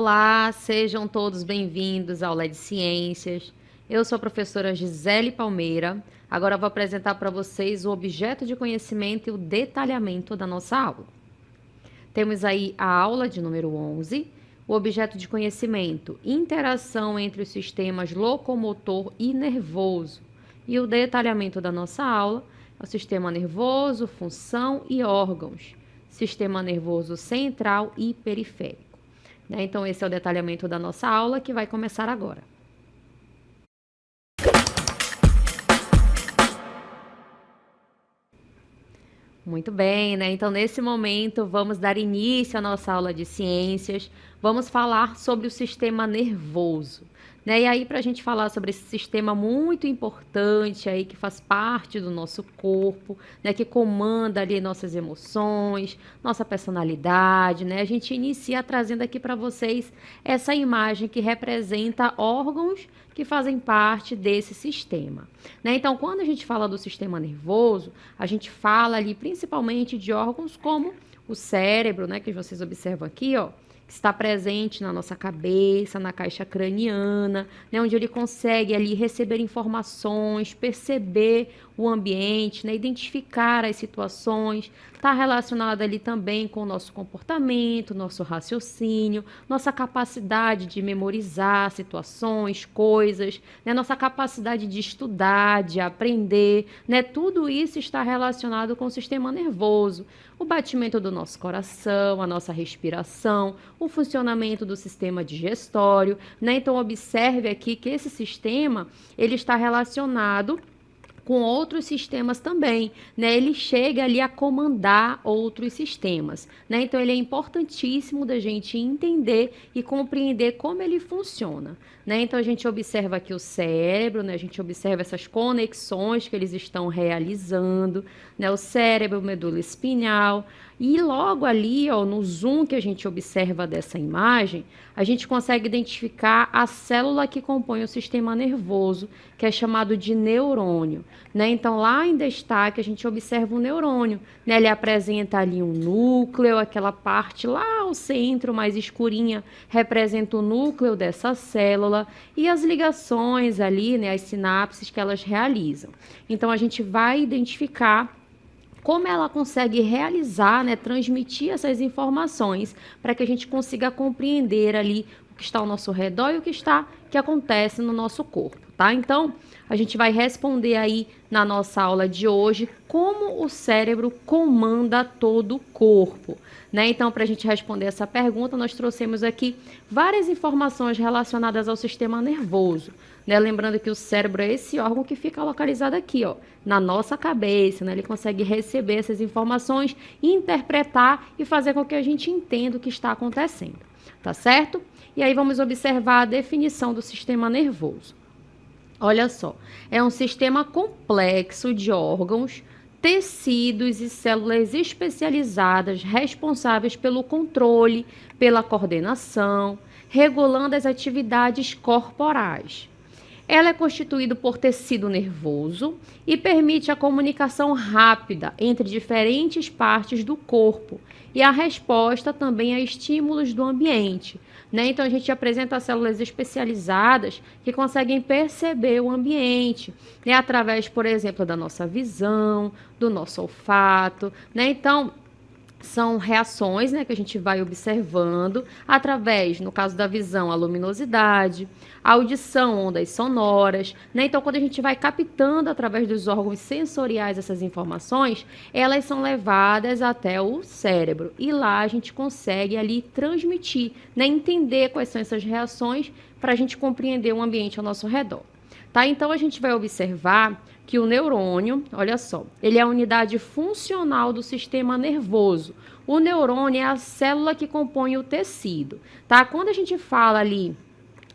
Olá, sejam todos bem-vindos à aula de ciências. Eu sou a professora Gisele Palmeira. Agora eu vou apresentar para vocês o objeto de conhecimento e o detalhamento da nossa aula. Temos aí a aula de número 11, o objeto de conhecimento, interação entre os sistemas locomotor e nervoso. E o detalhamento da nossa aula é o sistema nervoso, função e órgãos, sistema nervoso central e periférico. Então, esse é o detalhamento da nossa aula que vai começar agora. Muito bem, né? Então, nesse momento, vamos dar início à nossa aula de ciências. Vamos falar sobre o sistema nervoso, né? E aí, para a gente falar sobre esse sistema muito importante aí, que faz parte do nosso corpo, né? Que comanda ali nossas emoções, nossa personalidade, né? A gente inicia trazendo aqui para vocês essa imagem que representa órgãos que fazem parte desse sistema, né? Então, quando a gente fala do sistema nervoso, a gente fala ali principalmente de órgãos como o cérebro, né? Que vocês observam aqui, ó, que está presente na nossa cabeça, na caixa craniana, né, onde ele consegue ali receber informações, perceber o ambiente, né, identificar as situações, está relacionado ali também com o nosso comportamento, nosso raciocínio, nossa capacidade de memorizar situações, coisas, né, nossa capacidade de estudar, de aprender, né, tudo isso está relacionado com o sistema nervoso. O batimento do nosso coração, a nossa respiração, o funcionamento do sistema digestório, né? Então, observe aqui que esse sistema, ele está relacionado com outros sistemas também, né? Ele chega ali a comandar outros sistemas, né? Então, ele é importantíssimo da gente entender e compreender como ele funciona, né? Então, a gente observa aqui o cérebro, né? A gente observa essas conexões que eles estão realizando, né? O cérebro, medula espinhal, e logo ali, ó, no zoom que a gente observa dessa imagem, a gente consegue identificar a célula que compõe o sistema nervoso, que é chamado de neurônio, né? Então, lá em destaque, a gente observa o neurônio, né? Ele apresenta ali um núcleo, aquela parte lá ao centro, mais escurinha, representa o núcleo dessa célula e as ligações ali, né? As sinapses que elas realizam. Então, a gente vai identificar como ela consegue realizar, né, transmitir essas informações para que a gente consiga compreender ali o que está ao nosso redor e o que acontece no nosso corpo, tá? Então, a gente vai responder aí na nossa aula de hoje como o cérebro comanda todo o corpo, né? Então, para a gente responder essa pergunta, nós trouxemos aqui várias informações relacionadas ao sistema nervoso, né? Lembrando que o cérebro é esse órgão que fica localizado aqui, ó, na nossa cabeça, né? Ele consegue receber essas informações, interpretar e fazer com que a gente entenda o que está acontecendo, tá certo? E aí vamos observar a definição do sistema nervoso. Olha só, é um sistema complexo de órgãos, tecidos e células especializadas responsáveis pelo controle, pela coordenação, regulando as atividades corporais. Ela é constituída por tecido nervoso e permite a comunicação rápida entre diferentes partes do corpo e a resposta também a estímulos do ambiente, né? Então, a gente apresenta células especializadas que conseguem perceber o ambiente, né? Através, por exemplo, da nossa visão, do nosso olfato, né? Então, são reações, né, que a gente vai observando através, no caso da visão, a luminosidade, a audição, ondas sonoras, né? Então, quando a gente vai captando através dos órgãos sensoriais essas informações, elas são levadas até o cérebro e lá a gente consegue ali transmitir, né, entender quais são essas reações para a gente compreender o ambiente ao nosso redor. Tá? Então, a gente vai observar que o neurônio, olha só, ele é a unidade funcional do sistema nervoso. O neurônio é a célula que compõe o tecido, tá? Quando a gente fala ali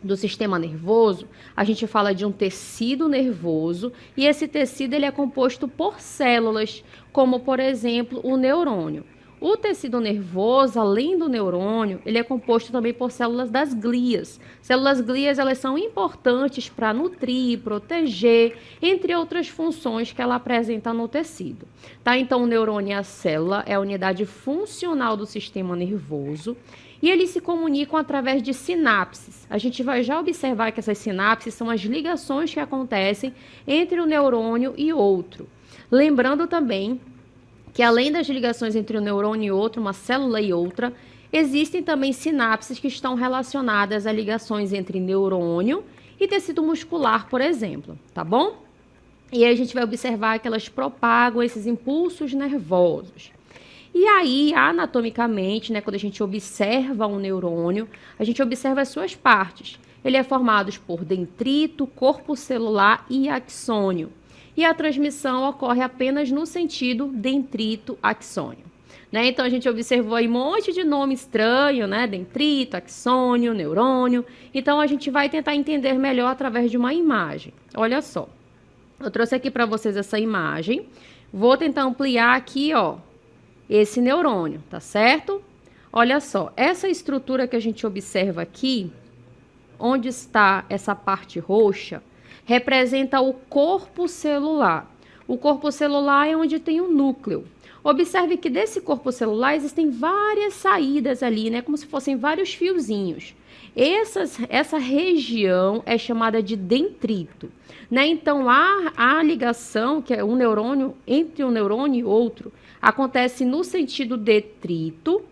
do sistema nervoso, a gente fala de um tecido nervoso e esse tecido ele é composto por células, como, por exemplo, o neurônio. O tecido nervoso, além do neurônio, ele é composto também por células das glias. Células glias, elas são importantes para nutrir, proteger, entre outras funções que ela apresenta no tecido. Tá? Então, o neurônio é a célula, é a unidade funcional do sistema nervoso e eles se comunicam através de sinapses. A gente vai já observar que essas sinapses são as ligações que acontecem entre o neurônio e outro. Lembrando também que além das ligações entre um neurônio e outro, uma célula e outra, existem também sinapses que estão relacionadas a ligações entre neurônio e tecido muscular, por exemplo, tá bom? E aí a gente vai observar que elas propagam esses impulsos nervosos. E aí, anatomicamente, né, quando a gente observa um neurônio, a gente observa as suas partes. Ele é formado por dendrito, corpo celular e axônio. E a transmissão ocorre apenas no sentido dendrito-axônio. Né? Então, a gente observou aí um monte de nome estranho, né? Dendrito, axônio, neurônio. Então, a gente vai tentar entender melhor através de uma imagem. Olha só, eu trouxe aqui para vocês essa imagem. Vou tentar ampliar aqui, ó, esse neurônio, tá certo? Olha só, essa estrutura que a gente observa aqui, onde está essa parte roxa, representa o corpo celular. O corpo celular é onde tem o núcleo. Observe que desse corpo celular existem várias saídas ali, né? Como se fossem vários fiozinhos. Essa região é chamada de dendrito, né? Então, a ligação, que é um neurônio, entre um neurônio e outro, acontece no sentido detrito,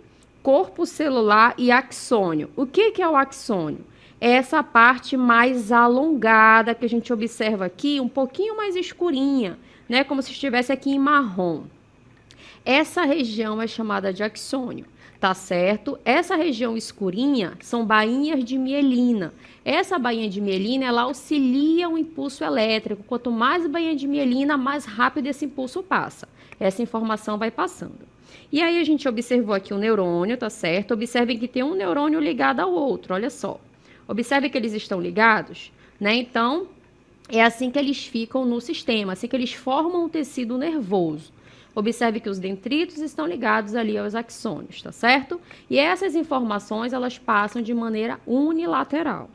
corpo celular e axônio. O que é o axônio? Essa parte mais alongada que a gente observa aqui, um pouquinho mais escurinha, né? Como se estivesse aqui em marrom. Essa região é chamada de axônio, tá certo? Essa região escurinha são bainhas de mielina. Essa bainha de mielina, ela auxilia o impulso elétrico. Quanto mais bainha de mielina, mais rápido esse impulso passa. Essa informação vai passando. E aí a gente observou aqui o neurônio, tá certo? Observem que tem um neurônio ligado ao outro, olha só. Observe que eles estão ligados, né? Então, é assim que eles ficam no sistema, assim que eles formam o tecido nervoso. Observe que os dendritos estão ligados ali aos axônios, tá certo? E essas informações, elas passam de maneira unilateral.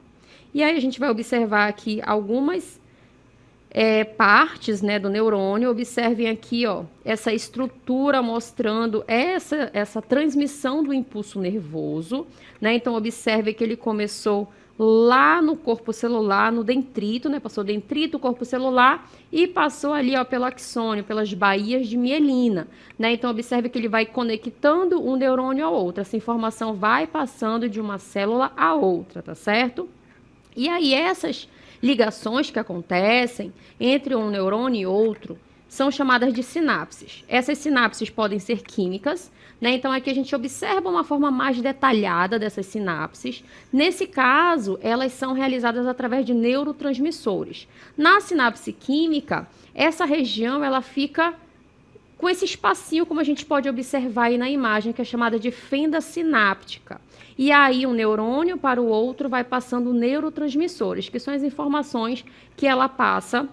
E aí a gente vai observar aqui algumas partes, né, do neurônio. Observem aqui, ó, essa estrutura mostrando essa transmissão do impulso nervoso, né? Então, observe que ele começou lá no corpo celular, no dendrito, né? Passou dendrito, corpo celular e passou ali, ó, pelo axônio, pelas baías de mielina, né? Então, observe que ele vai conectando um neurônio ao outro. Essa informação vai passando de uma célula a outra, tá certo? E aí, essas ligações que acontecem entre um neurônio e outro são chamadas de sinapses. Essas sinapses podem ser químicas, né? Então, aqui a gente observa uma forma mais detalhada dessas sinapses. Nesse caso, elas são realizadas através de neurotransmissores. Na sinapse química, essa região ela fica com esse espacinho, como a gente pode observar aí na imagem, que é chamada de fenda sináptica. E aí, um neurônio para o outro vai passando neurotransmissores, que são as informações que ela passa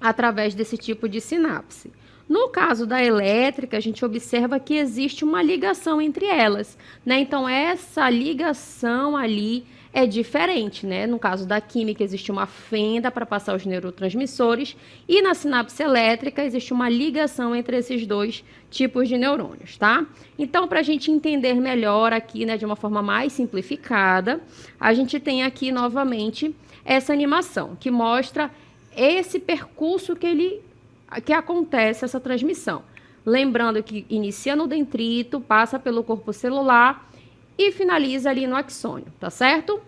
através desse tipo de sinapse. No caso da elétrica, a gente observa que existe uma ligação entre elas, né? Então, essa ligação ali é diferente, né? No caso da química, existe uma fenda para passar os neurotransmissores e na sinapse elétrica existe uma ligação entre esses dois tipos de neurônios, tá? Então, para a gente entender melhor aqui, né, de uma forma mais simplificada, a gente tem aqui novamente essa animação que mostra esse percurso que acontece essa transmissão. Lembrando que inicia no dendrito, passa pelo corpo celular e finaliza ali no axônio, tá certo?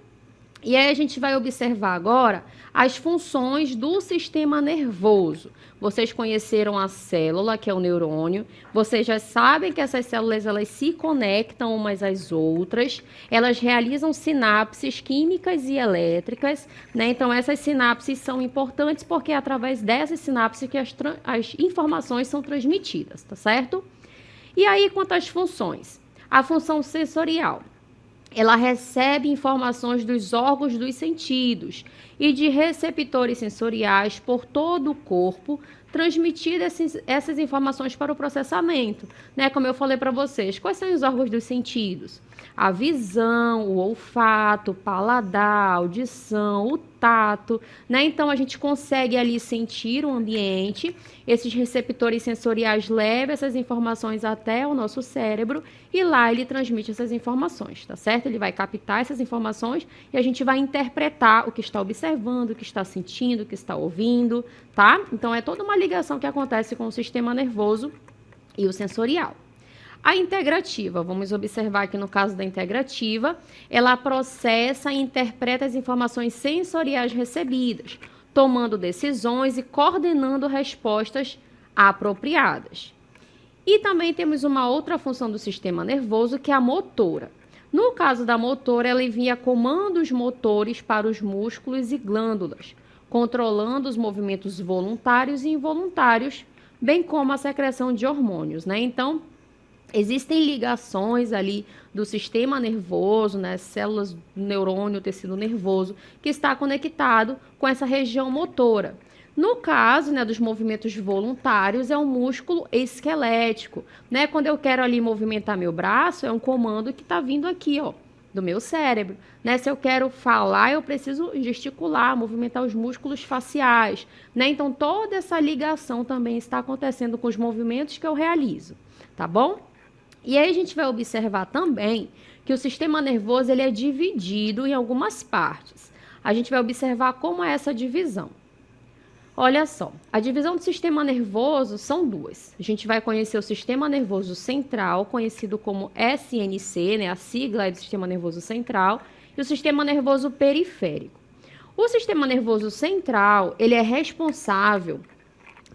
E aí a gente vai observar agora as funções do sistema nervoso. Vocês conheceram a célula, que é o neurônio. Vocês já sabem que essas células elas se conectam umas às outras. Elas realizam sinapses químicas e elétricas, né? Então, essas sinapses são importantes porque é através dessas sinapses que as informações são transmitidas, tá certo? E aí, quanto às funções? A função sensorial. Ela recebe informações dos órgãos dos sentidos e de receptores sensoriais por todo o corpo, transmitir essas informações para o processamento, né? Como eu falei para vocês, quais são os órgãos dos sentidos? A visão, o olfato, o paladar, a audição, o tato, né? Então, a gente consegue ali sentir o ambiente, esses receptores sensoriais levam essas informações até o nosso cérebro e lá ele transmite essas informações, tá certo? Ele vai captar essas informações e a gente vai interpretar o que está observando, o que está sentindo, o que está ouvindo, tá? Então, é toda uma ligação que acontece com o sistema nervoso e o sensorial. A integrativa, vamos observar aqui no caso da integrativa, ela processa e interpreta as informações sensoriais recebidas, tomando decisões e coordenando respostas apropriadas. E também temos uma outra função do sistema nervoso, que é a motora. No caso da motora, ela envia comandos motores para os músculos e glândulas, controlando os movimentos voluntários e involuntários, bem como a secreção de hormônios, né? Então, existem ligações ali do sistema nervoso, né, células do neurônio, tecido nervoso, que está conectado com essa região motora. No caso, né, dos movimentos voluntários, é um músculo esquelético, né? Quando eu quero ali movimentar meu braço, é um comando que está vindo aqui, ó, do meu cérebro, né? Se eu quero falar, eu preciso gesticular, movimentar os músculos faciais, né? Então, toda essa ligação também está acontecendo com os movimentos que eu realizo, tá bom? E aí a gente vai observar também que o sistema nervoso ele é dividido em algumas partes. A gente vai observar como é essa divisão. Olha só, a divisão do sistema nervoso são duas. A gente vai conhecer o sistema nervoso central, conhecido como SNC, né, a sigla é do sistema nervoso central, e o sistema nervoso periférico. O sistema nervoso central, ele é responsável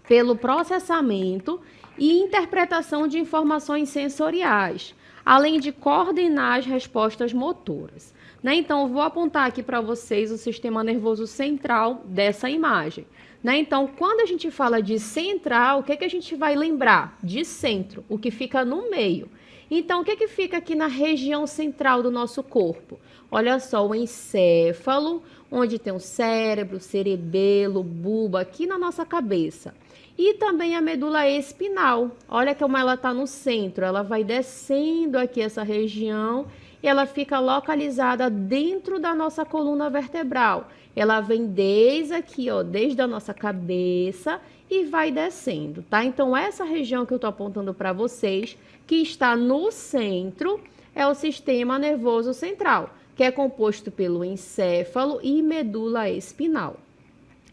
pelo processamento e interpretação de informações sensoriais, além de coordenar as respostas motoras, né? Então, eu vou apontar aqui para vocês o sistema nervoso central dessa imagem, né? Então, quando a gente fala de central, o que que a gente vai lembrar? De centro, o que fica no meio. Então, o que que fica aqui na região central do nosso corpo? Olha só, o encéfalo, onde tem o cérebro, cerebelo, bulbo, aqui na nossa cabeça. E também a medula espinal. Olha como ela está no centro. Ela vai descendo aqui essa região e ela fica localizada dentro da nossa coluna vertebral. Ela vem desde aqui, ó, desde a nossa cabeça e vai descendo, tá? Então, essa região que eu estou apontando para vocês, que está no centro, é o sistema nervoso central, que é composto pelo encéfalo e medula espinal.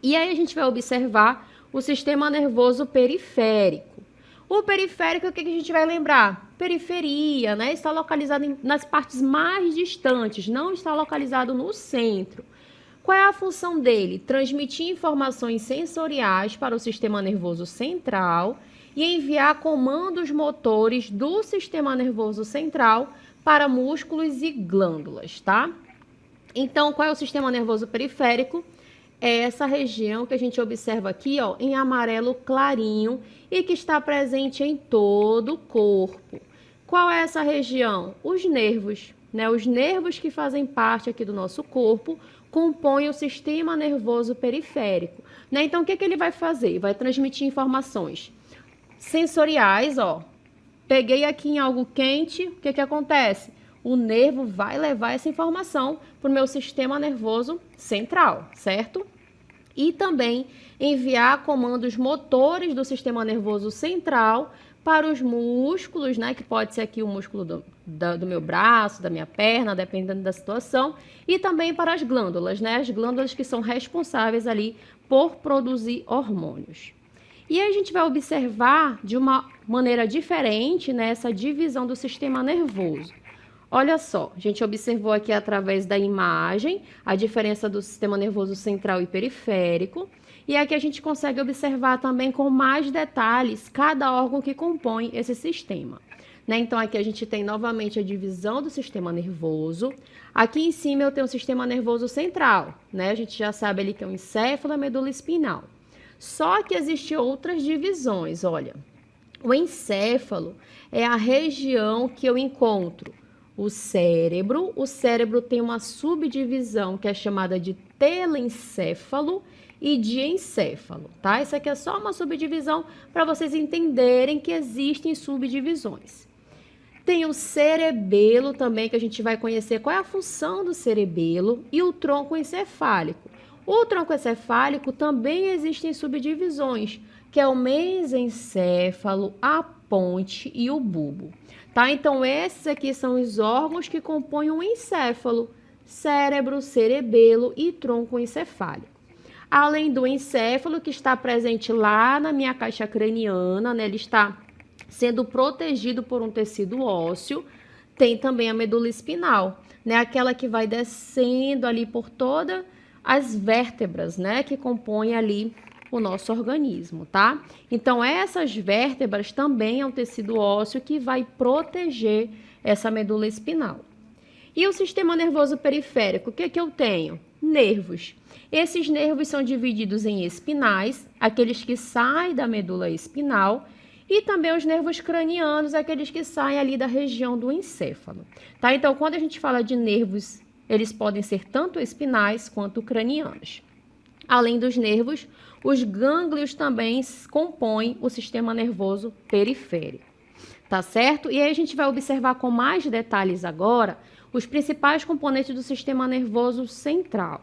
E aí a gente vai observar o sistema nervoso periférico. O periférico, o que a gente vai lembrar? Periferia, né? Está localizado nas partes mais distantes, não está localizado no centro. Qual é a função dele? Transmitir informações sensoriais para o sistema nervoso central e enviar comandos motores do sistema nervoso central para músculos e glândulas, tá? Então, qual é o sistema nervoso periférico? É essa região que a gente observa aqui, ó, em amarelo clarinho e que está presente em todo o corpo. Qual é essa região? Os nervos, né? Os nervos que fazem parte aqui do nosso corpo compõem o sistema nervoso periférico, né? Então, o que que ele vai fazer? Vai transmitir informações sensoriais, ó. Peguei aqui em algo quente, o que que acontece? O nervo vai levar essa informação para o meu sistema nervoso central, certo? E também enviar comandos motores do sistema nervoso central para os músculos, né? Que pode ser aqui o músculo do meu braço, da minha perna, dependendo da situação. E também para as glândulas, né? As glândulas que são responsáveis ali por produzir hormônios. E aí a gente vai observar de uma maneira diferente, né, essa divisão do sistema nervoso. Olha só, a gente observou aqui através da imagem a diferença do sistema nervoso central e periférico. E aqui a gente consegue observar também com mais detalhes cada órgão que compõe esse sistema, né? Então, aqui a gente tem novamente a divisão do sistema nervoso. Aqui em cima eu tenho o sistema nervoso central, né? A gente já sabe ali que é o encéfalo e a medula espinal. Só que existem outras divisões, olha. O encéfalo é a região que eu encontro o cérebro tem uma subdivisão que é chamada de telencéfalo e diencéfalo, tá? Isso aqui é só uma subdivisão para vocês entenderem que existem subdivisões. Tem o cerebelo também, que a gente vai conhecer qual é a função do cerebelo, e o tronco encefálico. O tronco encefálico também existem subdivisões, que é o mesencéfalo, a ponte e o bulbo. Tá? Então, esses aqui são os órgãos que compõem o encéfalo: cérebro, cerebelo e tronco encefálico. Além do encéfalo, que está presente lá na minha caixa craniana, né? Ele está sendo protegido por um tecido ósseo. Tem também a medula espinal, né? Aquela que vai descendo ali por todas as vértebras, né? Que compõem ali o nosso organismo, tá? Então, essas vértebras também é um tecido ósseo que vai proteger essa medula espinal. E o sistema nervoso periférico, o que que eu tenho? Nervos. Esses nervos são divididos em espinais, aqueles que saem da medula espinal, e também os nervos cranianos, aqueles que saem ali da região do encéfalo. Tá? Então, quando a gente fala de nervos, eles podem ser tanto espinais quanto cranianos. Além dos nervos, os gânglios também compõem o sistema nervoso periférico. Tá certo? E aí a gente vai observar com mais detalhes agora os principais componentes do sistema nervoso central.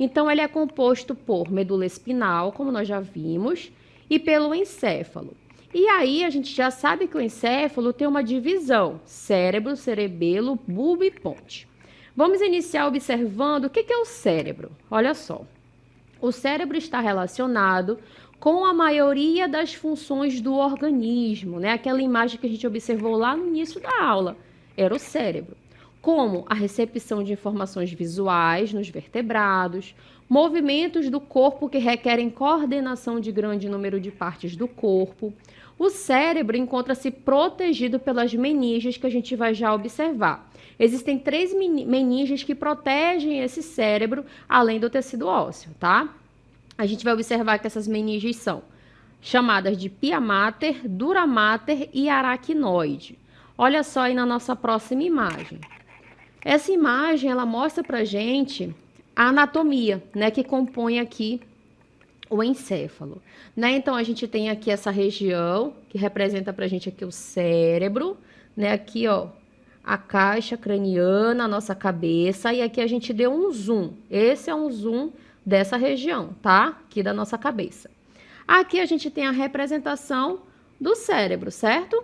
Então, ele é composto por medula espinal, como nós já vimos, e pelo encéfalo. E aí, a gente já sabe que o encéfalo tem uma divisão: cérebro, cerebelo, bulbo e ponte. Vamos iniciar observando o que é o cérebro. Olha só. O cérebro está relacionado com a maioria das funções do organismo, né? Aquela imagem que a gente observou lá no início da aula, era o cérebro. Como a recepção de informações visuais nos vertebrados, movimentos do corpo que requerem coordenação de grande número de partes do corpo. O cérebro encontra-se protegido pelas meninges, que a gente vai já observar. Existem 3 meninges que protegem esse cérebro, além do tecido ósseo, tá? A gente vai observar que essas meninges são chamadas de pia mater, dura mater e aracnoide. Olha só aí na nossa próxima imagem. Essa imagem, ela mostra pra gente a anatomia, né, que compõe aqui o encéfalo, né? Então, a gente tem aqui essa região que representa pra gente aqui o cérebro, né? Aqui, ó, a caixa craniana, a nossa cabeça, e aqui a gente deu um zoom. Esse é um zoom dessa região, tá? Aqui da nossa cabeça. Aqui a gente tem a representação do cérebro, certo?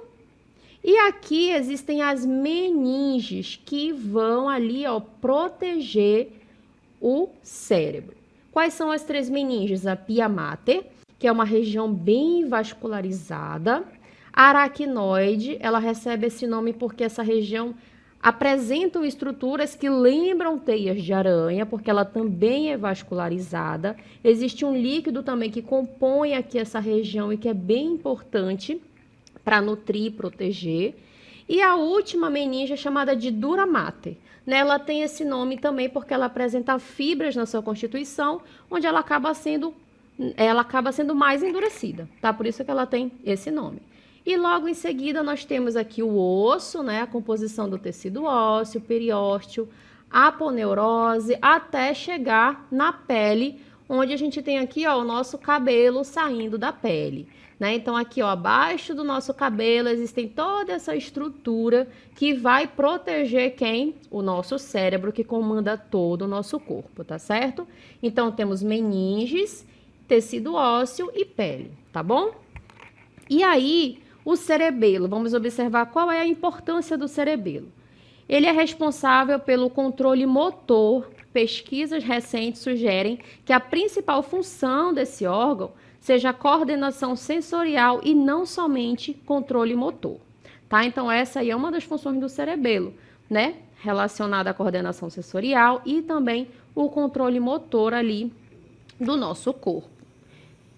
E aqui existem as meninges que vão ali, ó, proteger o cérebro. Quais são as 3 meninges? A pia mater, que é uma região bem vascularizada. A aracnoide, ela recebe esse nome porque essa região apresenta estruturas que lembram teias de aranha, porque ela também é vascularizada. Existe um líquido também que compõe aqui essa região e que é bem importante para nutrir e proteger. E a última meninge é chamada de dura mater. Ela tem esse nome também porque ela apresenta fibras na sua constituição, onde ela acaba sendo mais endurecida, tá? Por isso que ela tem esse nome. E logo em seguida nós temos aqui o osso, né? A composição do tecido ósseo, periósteo, aponeurose, até chegar na pele, onde a gente tem aqui, ó, o nosso cabelo saindo da pele, né? Então, aqui, ó, abaixo do nosso cabelo, existem toda essa estrutura que vai proteger quem? O nosso cérebro, que comanda todo o nosso corpo, tá certo? Então, temos meninges, tecido ósseo e pele, tá bom? E aí, o cerebelo, vamos observar qual é a importância do cerebelo. Ele é responsável pelo controle motor. Pesquisas recentes sugerem que a principal função desse órgão seja a coordenação sensorial e não somente controle motor, tá? Então, essa aí é uma das funções do cerebelo, né? Relacionada à coordenação sensorial e também o controle motor ali do nosso corpo.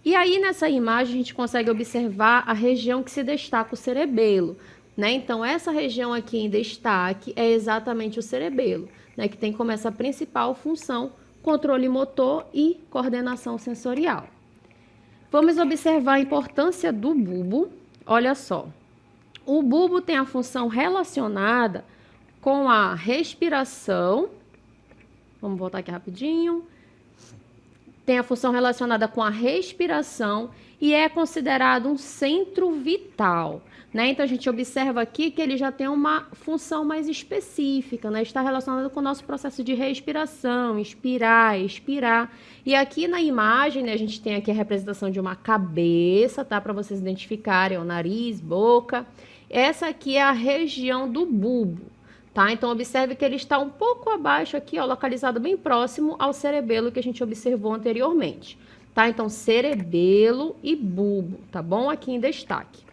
E aí, nessa imagem, a gente consegue observar a região que se destaca o cerebelo, né? Então, essa região aqui em destaque é exatamente o cerebelo, né? Que tem como essa principal função controle motor e coordenação sensorial. Vamos observar a importância do bulbo. Olha só, o bulbo tem a função relacionada com a respiração. Vamos voltar aqui rapidinho. tem a função relacionada com a respiração e é considerado um centro vital, né? Então, a gente observa aqui que ele já tem uma função mais específica, né? Está relacionado com o nosso processo de respiração, inspirar, expirar. E aqui na imagem, né, a gente tem aqui a representação de uma cabeça, tá? Para vocês identificarem o nariz, boca. Essa aqui é a região do bulbo, tá? Então, observe que ele está um pouco abaixo aqui, ó, localizado bem próximo ao cerebelo que a gente observou anteriormente, tá? Então, cerebelo e bulbo, tá bom? Aqui em destaque.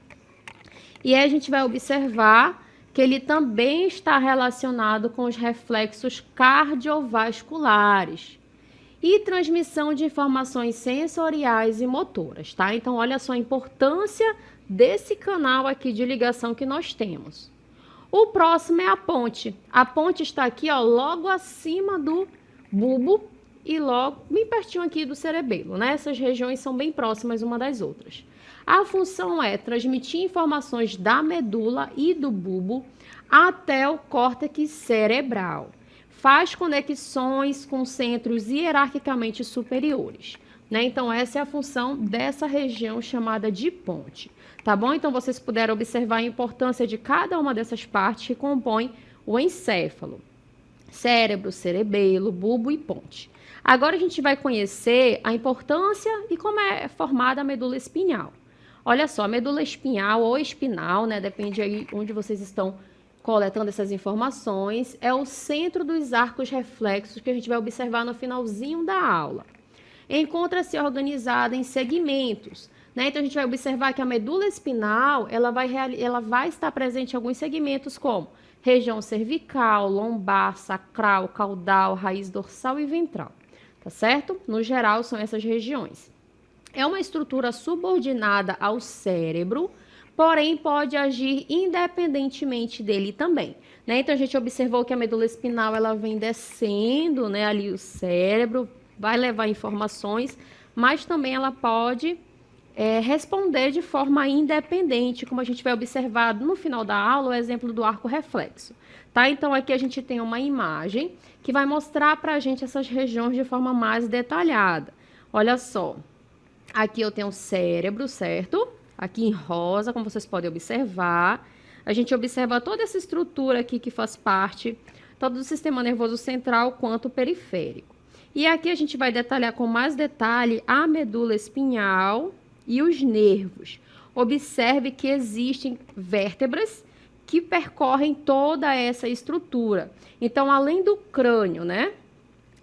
E aí a gente vai observar que ele também está relacionado com os reflexos cardiovasculares e transmissão de informações sensoriais e motoras, tá? Então, olha só a importância desse canal aqui de ligação que nós temos. O próximo é a ponte. A ponte está aqui, ó, logo acima do bulbo e logo bem pertinho aqui do cerebelo, né? Essas regiões são bem próximas uma das outras. A função é transmitir informações da medula e do bulbo até o córtex cerebral. Faz conexões com centros hierarquicamente superiores, né? Então, essa é a função dessa região chamada de ponte, tá bom? Então, vocês puderam observar a importância de cada uma dessas partes que compõem o encéfalo. Cérebro, cerebelo, bulbo e ponte. Agora, a gente vai conhecer a importância e como é formada a medula espinhal. Olha só, a medula espinhal ou espinal, né? Depende aí onde vocês estão coletando essas informações, é o centro dos arcos reflexos que a gente vai observar no finalzinho da aula. Encontra-se organizada em segmentos, né? Então, a gente vai observar que a medula espinal, ela vai estar presente em alguns segmentos, como região cervical, lombar, sacral, caudal, raiz dorsal e ventral, tá certo? No geral, são essas regiões. É uma estrutura subordinada ao cérebro, porém pode agir independentemente dele também, né? Então, a gente observou que a medula espinal, ela vem descendo, né, ali o cérebro, vai levar informações, mas também ela pode responder de forma independente, como a gente vai observar no final da aula, o exemplo do arco reflexo, tá? Então, aqui a gente tem uma imagem que vai mostrar para a gente essas regiões de forma mais detalhada. Olha só, aqui eu tenho o cérebro, certo? Aqui em rosa, como vocês podem observar, a gente observa toda essa estrutura aqui que faz parte tanto do sistema nervoso central quanto periférico. E aqui a gente vai detalhar com mais detalhe a medula espinhal e os nervos. Observe que existem vértebras que percorrem toda essa estrutura. Então, além do crânio, né?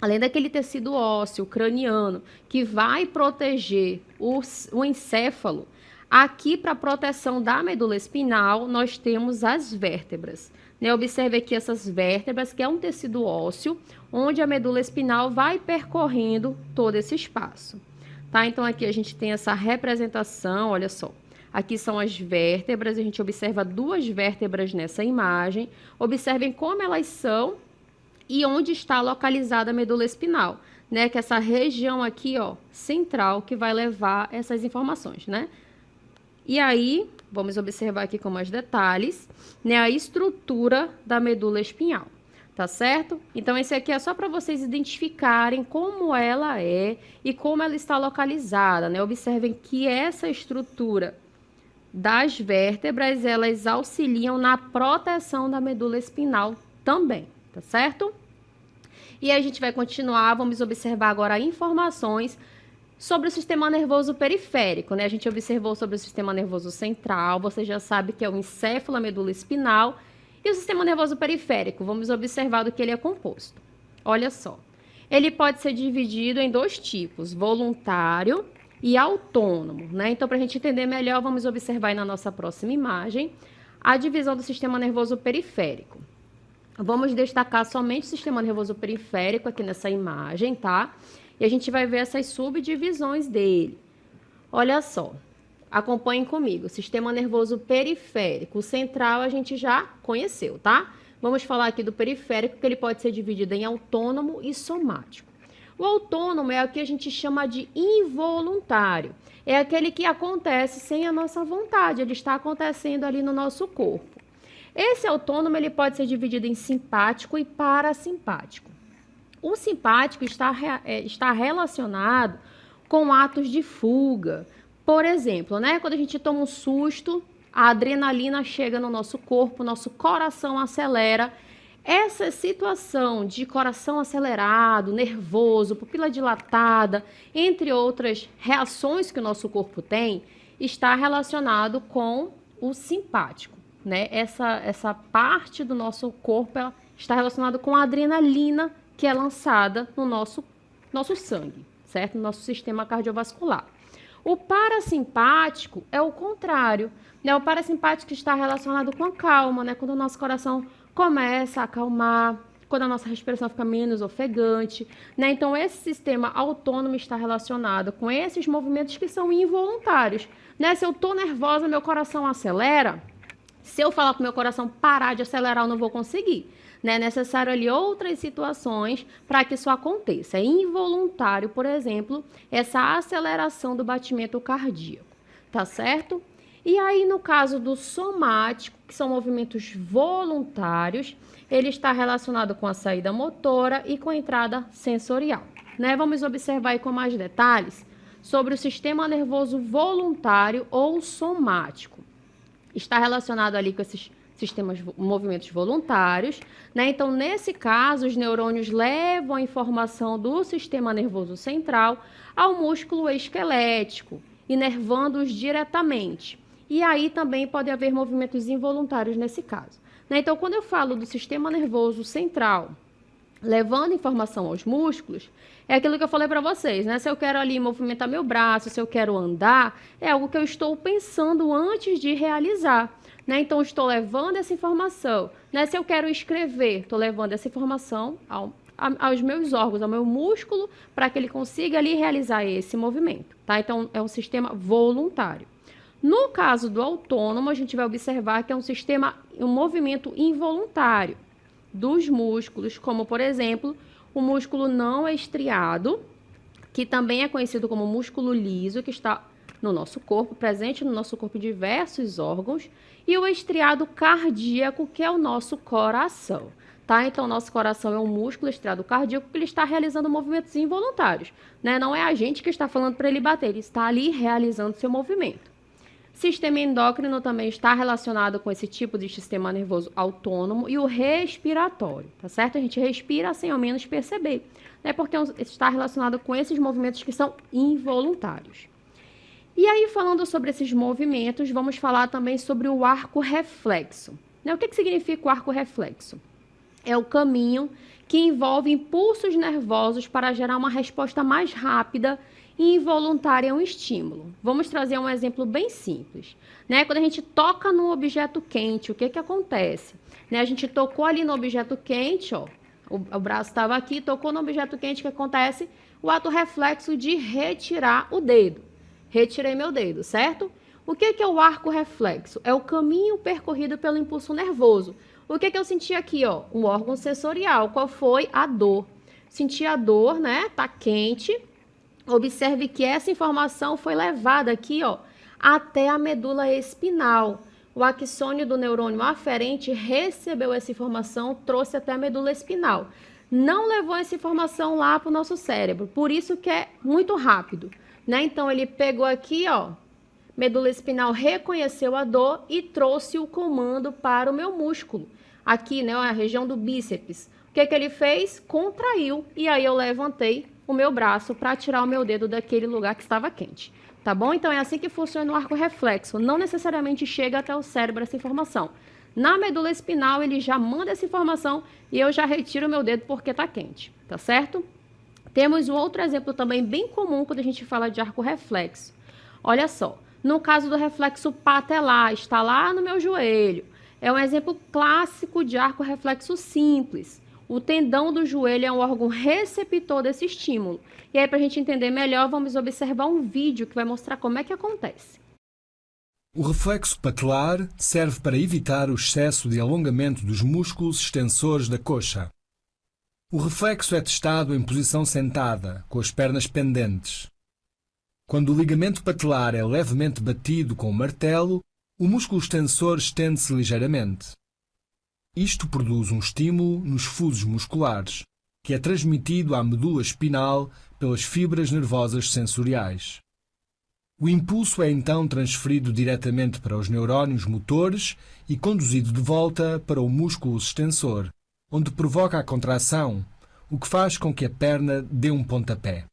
Além daquele tecido ósseo craniano que vai proteger o encéfalo, aqui para proteção da medula espinal, nós temos as vértebras, né? Observe aqui essas vértebras, que é um tecido ósseo, onde a medula espinal vai percorrendo todo esse espaço, tá? Então, aqui a gente tem essa representação, olha só. Aqui são as vértebras, a gente observa duas vértebras nessa imagem. Observem como elas são e onde está localizada a medula espinal, né? Que é essa região aqui, ó, central, que vai levar essas informações, né? E aí, vamos observar aqui com mais detalhes, né, a estrutura da medula espinhal, tá certo? Então, esse aqui é só para vocês identificarem como ela é e como ela está localizada, né? Observem que essa estrutura das vértebras, elas auxiliam na proteção da medula espinal também, tá certo? E aí a gente vai continuar, vamos observar agora informações sobre o sistema nervoso periférico, né? A gente observou sobre o sistema nervoso central, você já sabe que é o encéfalo, a medula espinal, e o sistema nervoso periférico, vamos observar do que ele é composto. Olha só, ele pode ser dividido em dois tipos, voluntário e autônomo, né? Então, para a gente entender melhor, vamos observar aí na nossa próxima imagem a divisão do sistema nervoso periférico. Vamos destacar somente o sistema nervoso periférico aqui nessa imagem, tá? E a gente vai ver essas subdivisões dele. Olha só, acompanhem comigo. Sistema nervoso periférico. O central a gente já conheceu, tá? Vamos falar aqui do periférico, que ele pode ser dividido em autônomo e somático. O autônomo é o que a gente chama de involuntário. É aquele que acontece sem a nossa vontade, ele está acontecendo ali no nosso corpo. Esse autônomo ele pode ser dividido em simpático e parasimpático. o simpático está relacionado com atos de fuga. Por exemplo, né, quando a gente toma um susto, a adrenalina chega no nosso corpo, nosso coração acelera. Essa situação de coração acelerado, nervoso, pupila dilatada, entre outras reações que o nosso corpo tem, está relacionado com o simpático, né? Essa parte do nosso corpo está relacionada com a adrenalina que é lançada no nosso sangue, certo? No nosso sistema cardiovascular. O parasimpático é o contrário, né? O parasimpático está relacionado com a calma, né? Quando o nosso coração começa a acalmar, quando a nossa respiração fica menos ofegante, né? Então, esse sistema autônomo está relacionado com esses movimentos que são involuntários, né? Se eu estou nervosa, meu coração acelera. Se eu falar para o meu coração parar de acelerar, eu não vou conseguir. É necessário ali outras situações para que isso aconteça. É involuntário, por exemplo, essa aceleração do batimento cardíaco, tá certo? E aí, no caso do somático, que são movimentos voluntários, ele está relacionado com a saída motora e com a entrada sensorial, né? Vamos observar aí com mais detalhes sobre o sistema nervoso voluntário ou somático. Está relacionado ali com esses movimentos voluntários, né? Então, nesse caso, os neurônios levam a informação do sistema nervoso central ao músculo esquelético, inervando-os diretamente. E aí também pode haver movimentos involuntários nesse caso, né? Então, quando eu falo do sistema nervoso central levando informação aos músculos, é aquilo que eu falei para vocês, né? Se eu quero ali movimentar meu braço, se eu quero andar, é algo que eu estou pensando antes de realizar, né? Então, estou levando essa informação, né? Se eu quero escrever, estou levando essa informação aos meus órgãos, ao meu músculo, para que ele consiga ali realizar esse movimento, tá? Então, é um sistema voluntário. No caso do autônomo, a gente vai observar que é um movimento involuntário dos músculos, como, por exemplo, o músculo não estriado, que também é conhecido como músculo liso, que está no nosso corpo, presente no nosso corpo em diversos órgãos, e o estriado cardíaco, que é o nosso coração, tá? Então, nosso coração é um músculo estriado cardíaco que ele está realizando movimentos involuntários, né? Não é a gente que está falando para ele bater, ele está ali realizando seu movimento. Sistema endócrino também está relacionado com esse tipo de sistema nervoso autônomo e o respiratório, tá certo? A gente respira sem ao menos perceber, né? Porque está relacionado com esses movimentos que são involuntários. E aí, falando sobre esses movimentos, vamos falar também sobre o arco reflexo, né? O que significa o arco reflexo? É o caminho que envolve impulsos nervosos para gerar uma resposta mais rápida e involuntária a um estímulo. Vamos trazer um exemplo bem simples, né? Quando a gente toca no objeto quente, o que acontece? Né? A gente tocou ali no objeto quente, ó, o braço estava aqui, tocou no objeto quente, o que acontece? O ato reflexo de retirar o dedo. Retirei meu dedo, certo? O que é o arco reflexo? É o caminho percorrido pelo impulso nervoso. O que eu senti aqui, ó? Um órgão sensorial. Qual foi? A dor. Senti a dor, né? Tá quente. Observe que essa informação foi levada aqui, ó, até a medula espinal. O axônio do neurônio aferente recebeu essa informação, trouxe até a medula espinal. Não levou essa informação lá para o nosso cérebro, por isso que é muito rápido, né? Então, ele pegou aqui, ó, medula espinal reconheceu a dor e trouxe o comando para o meu músculo. Aqui, né, a região do bíceps. O que ele fez? Contraiu, e aí eu levantei o meu braço para tirar o meu dedo daquele lugar que estava quente, tá bom? Então, é assim que funciona o arco reflexo. Não necessariamente chega até o cérebro essa informação. Na medula espinal, ele já manda essa informação e eu já retiro o meu dedo porque está quente, tá certo? Temos um outro exemplo também bem comum quando a gente fala de arco reflexo. Olha só, no caso do reflexo patelar, está lá no meu joelho. É um exemplo clássico de arco reflexo simples. O tendão do joelho é um órgão receptor desse estímulo. E aí, para a gente entender melhor, vamos observar um vídeo que vai mostrar como é que acontece. O reflexo patelar serve para evitar o excesso de alongamento dos músculos extensores da coxa. O reflexo é testado em posição sentada, com as pernas pendentes. Quando o ligamento patelar é levemente batido com o martelo, o músculo extensor estende-se ligeiramente. Isto produz um estímulo nos fusos musculares, que é transmitido à medula espinal pelas fibras nervosas sensoriais. O impulso é então transferido diretamente para os neurónios motores e conduzido de volta para o músculo extensor, onde provoca a contração, o que faz com que a perna dê um pontapé.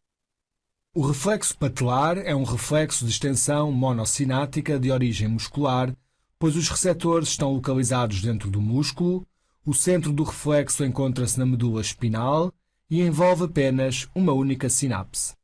O reflexo patelar é um reflexo de extensão monossinática de origem muscular, pois os receptores estão localizados dentro do músculo, o centro do reflexo encontra-se na medula espinal e envolve apenas uma única sinapse.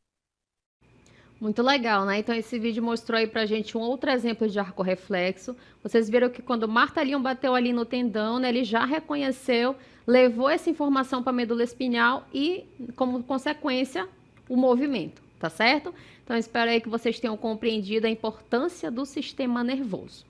Muito legal, né? Então esse vídeo mostrou aí pra gente um outro exemplo de arco reflexo. Vocês viram que quando o martelinho bateu ali no tendão, né, ele já reconheceu, levou essa informação para a medula espinhal e, como consequência, o movimento, tá certo? Então espero aí que vocês tenham compreendido a importância do sistema nervoso.